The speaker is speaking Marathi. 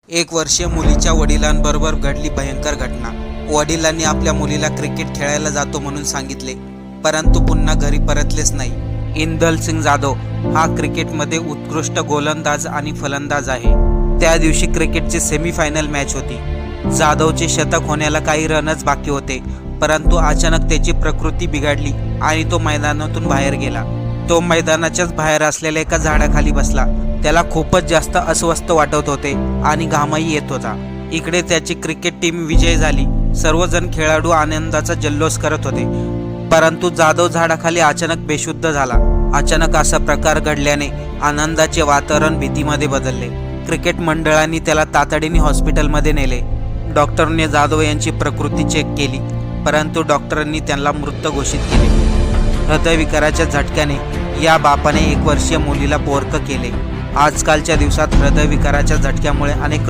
एक वर्षीय मुलीच्या वडिलांबरोबर घडली भयंकर घटना। वडिलांनी आपल्या मुलीला क्रिकेट खेळायला जातो म्हणून सांगितले, परंतु पुन्हा घरी परतलेच नाही। इंदल सिंग जाधव हा क्रिकेटमध्ये उत्कृष्ट गोलंदाज आणि फलंदाज आहे। त्या दिवशी क्रिकेटची सेमीफायनल मॅच होती। जाधवचे शतक होण्याला काही रनच बाकी होते, परंतु अचानक त्याची प्रकृती बिघडली आणि तो मैदानातून बाहेर गेला। तो मैदानाच्याच बाहेर असलेल्या एका झाडाखाली बसला। त्याला खूपच जास्त अस्वस्थ वाटत होते आणि घामही येत होता। इकडे त्याची क्रिकेट टीम विजय झाली। सर्वजण खेळाडू आनंदाचा जल्लोष करत होते, परंतु जाधव झाडाखाली अचानक बेशुद्ध झाला। अचानक असा प्रकार घडल्याने आनंदाचे वातावरण भीतीमध्ये बदलले। क्रिकेट मंडळांनी त्याला तातडीने हॉस्पिटलमध्ये नेले। डॉक्टरने जाधव यांची प्रकृती चेक केली, परंतु डॉक्टरांनी त्यांना मृत घोषित केले। हृदयविकाराच्या झटक्याने या बापाने 1 वर्षीय मुलीला पोरकं केले। आजकालच्या दिवसात हृदयविकाराच्या झटक्यामुळे अनेक